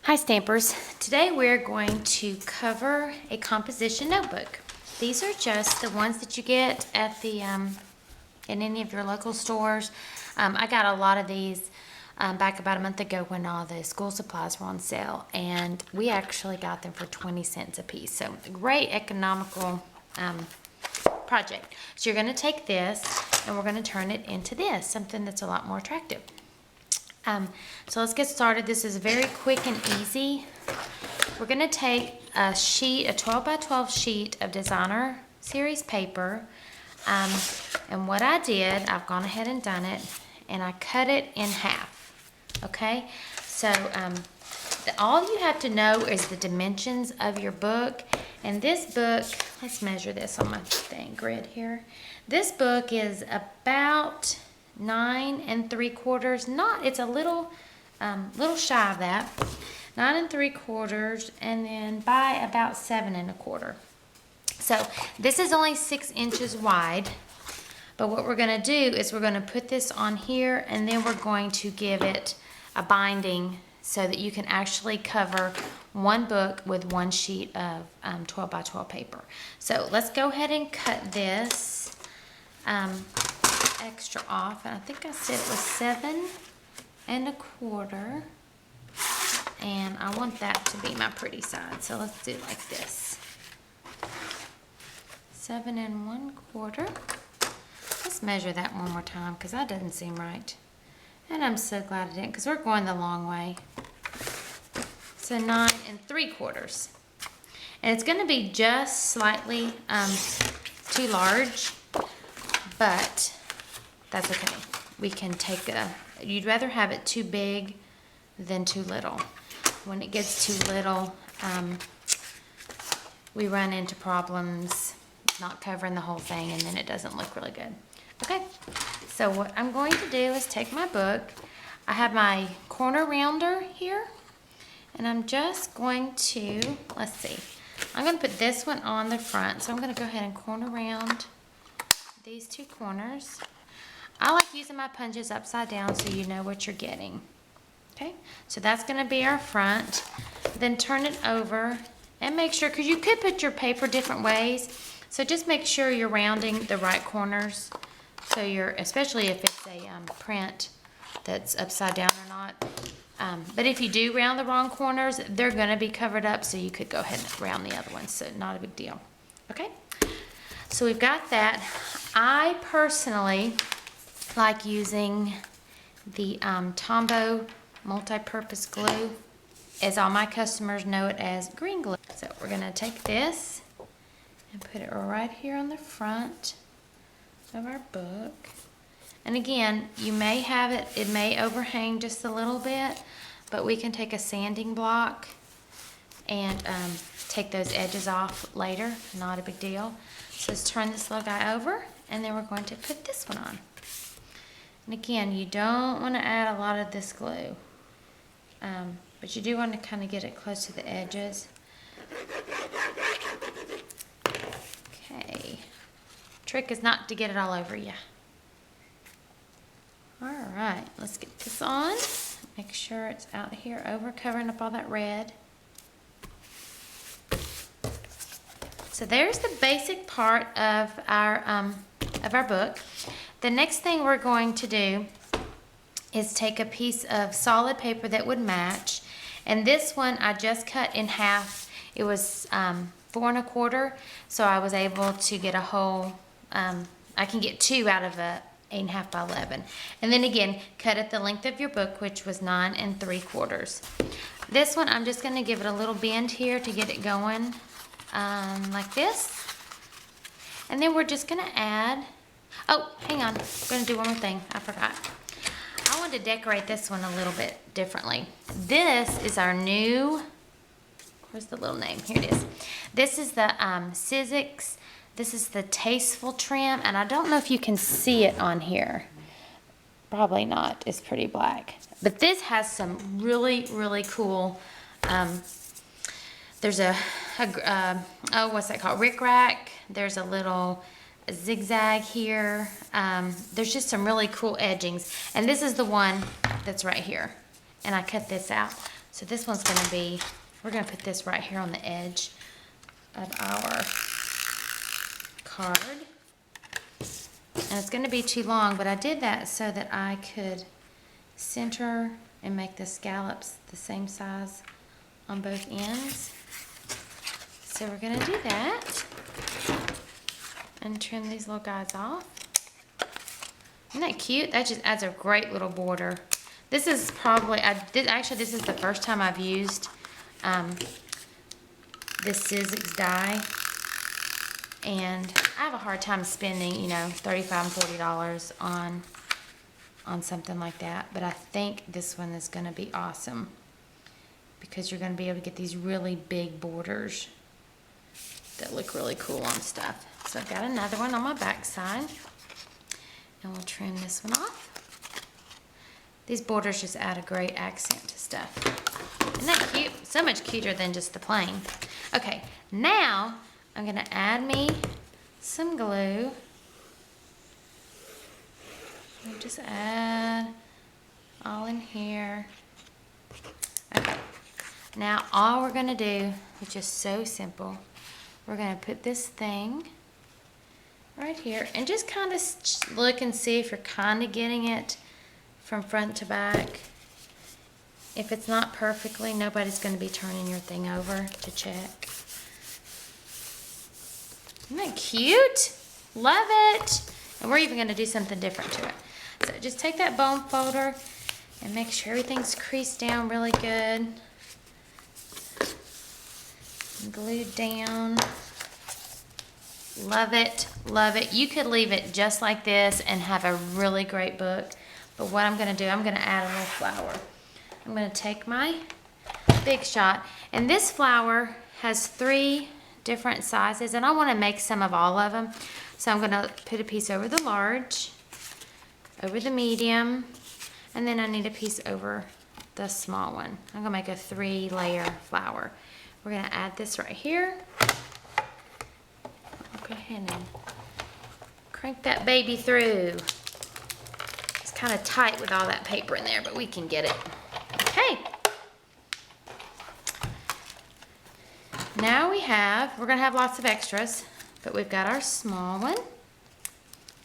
Hi Stampers, today we're going to cover a composition notebook. These are just the ones that you get at the in any of your local stores. I got a lot of these back about a month ago when all the school supplies were on sale, and we actually got them for 20 cents a piece. So a great economical project. So you're going to take this and we're going to turn it into this, something that's a lot more attractive. So let's get started. This is very quick and easy. We're going to take a sheet, a 12 by 12 sheet of designer series paper. And what I did, I've gone ahead and done it, and I cut it in half. Okay? So all you have to know is the dimensions of your book. And this book, let's measure this on my grid here. This book is about 9 3/4. It's a little shy of that. 9 3/4, and then by about 7 1/4. So this is only 6 inches wide. But what we're going to do is we're going to put this on here, and then we're going to give it a binding so that you can actually cover one book with one sheet of 12 by 12 paper. So let's go ahead and cut this extra off, and I think I said it was 7 1/4, and I want that to be my pretty side, so let's do it like this. 7 1/4. Let's measure that one more time because that doesn't seem right, and I'm so glad I didn't because we're going the long way. So 9 3/4, and it's going to be just slightly too large, but that's okay. We can take you'd rather have it too big than too little. When it gets too little, we run into problems not covering the whole thing, and then it doesn't look really good. Okay, so what I'm going to do is take my book. I have my corner rounder here, and I'm just going to, let's see, I'm going to put this one on the front, so I'm going to go ahead and corner round these two corners. I like using my punches upside down so you know what you're getting. Okay, so that's going to be our front. Then turn it over and make sure, because you could put your paper different ways, so just make sure you're rounding the right corners. So you're, especially if it's a print that's upside down or not. But if you do round the wrong corners, they're going to be covered up, so you could go ahead and round the other ones, so not a big deal. Okay, so we've got that. I personally like using the Tombow multi-purpose glue, as all my customers know it as green glue. So we're going to take this and put it right here on the front of our book. And again, you may have it may overhang just a little bit, but we can take a sanding block and take those edges off later, not a big deal. So let's turn this little guy over, and then we're going to put this one on. And again, you don't want to add a lot of this glue, but you do want to kind of get it close to the edges. Okay. Trick is not to get it all over you. Alright, let's get this on. Make sure it's out here over, covering up all that red. So there's the basic part of our book. The next thing we're going to do is take a piece of solid paper that would match, and this one I just cut in half. It was 4 1/4, so I was able to get a whole. I can get 2 out of a 8 1/2 by 11, and then again cut at the length of your book, which was 9 3/4. This one I'm just going to give it a little bend here to get it going, like this, and then we're just going to add. Oh, hang on. I'm going to do one more thing. I forgot. I wanted to decorate this one a little bit differently. This is our new, where's the little name? Here it is. This is the Sizzix. This is the Tasteful trim, and I don't know if you can see it on here. Probably not. It's pretty black. But this has some really, really cool, there's what's that called? Rick rack. There's a little zigzag here. There's just some really cool edgings, and this is the one that's right here, and I cut this out. So this one's gonna be, we're gonna put this right here on the edge of our card. And it's gonna be too long, but I did that so that I could center and make the scallops the same size on both ends. So we're gonna do that and trim these little guys off. Isn't that cute? That just adds a great little border. This is probably, actually this is the first time I've used this Sizzix die. And I have a hard time spending, you know, $35 and $40 on something like that. But I think this one is gonna be awesome because you're gonna be able to get these really big borders that look really cool on stuff. So I've got another one on my back side. And we'll trim this one off. These borders just add a great accent to stuff. Isn't that cute? So much cuter than just the plain. Okay, now I'm gonna add me some glue. I'll just add all in here. Okay, now all we're gonna do, which is so simple, we're gonna put this thing right here and just kind of look and see if you're kind of getting it from front to back. If it's not perfectly, nobody's going to be turning your thing over to check. Isn't that cute? Love it. And we're even going to do something different to it. So just take that bone folder and make sure everything's creased down really good. And glued down. Love it, love it. You could leave it just like this and have a really great book. But what I'm gonna do, I'm gonna add a little flower. I'm gonna take my Big Shot, and this flower has 3 different sizes, and I wanna make some of all of them. So I'm gonna put a piece over the large, over the medium, and then I need a piece over the small one. I'm gonna make a 3-layer flower. We're gonna add this right here. Go ahead and crank that baby through. It's kind of tight with all that paper in there, but we can get it. Okay. Now we're gonna have lots of extras, but we've got our small one.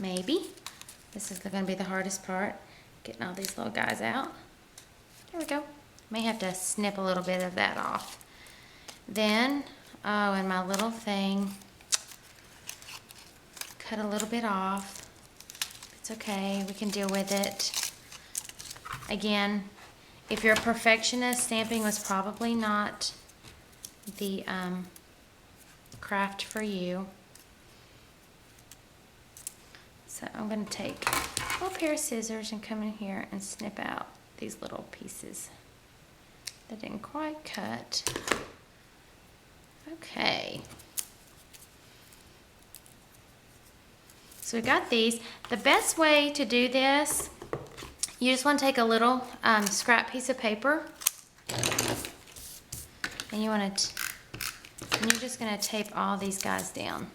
Maybe. This is gonna be the hardest part, getting all these little guys out. There we go. May have to snip a little bit of that off. Then, oh, and my little thing, cut a little bit off. It's okay, we can deal with it. Again, if you're a perfectionist, stamping was probably not the craft for you. So I'm gonna take a little pair of scissors and come in here and snip out these little pieces that didn't quite cut. Okay. So we got these. The best way to do this, you just want to take a little scrap piece of paper, and you're just going to tape all these guys down.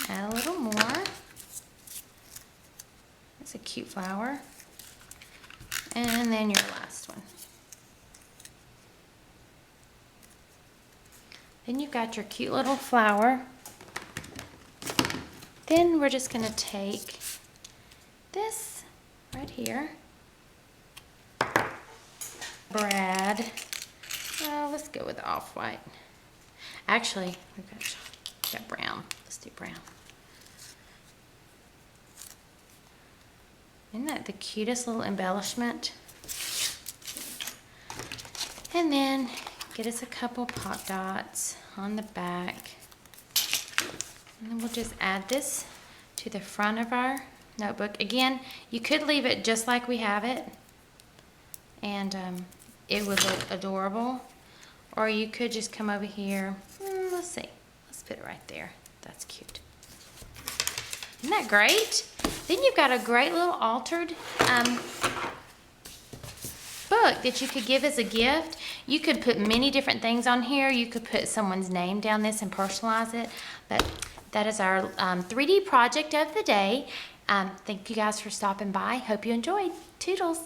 Add a little more. That's a cute flower. And then your last one. Then you've got your cute little flower. Then we're just gonna take this right here. Brad. Well, let's go with off-white. Actually, we've got brown. Let's do brown. Isn't that the cutest little embellishment? And then get us a couple pot dots on the back. And then we'll just add this to the front of our notebook. Again, you could leave it just like we have it, and it would look adorable. Or you could just come over here. Let's see. Let's put it right there. That's cute. Isn't that great? Then you've got a great little altered book that you could give as a gift. You could put many different things on here. You could put someone's name down this and personalize it. But that is our 3D project of the day. Thank you guys for stopping by. Hope you enjoyed. Toodles.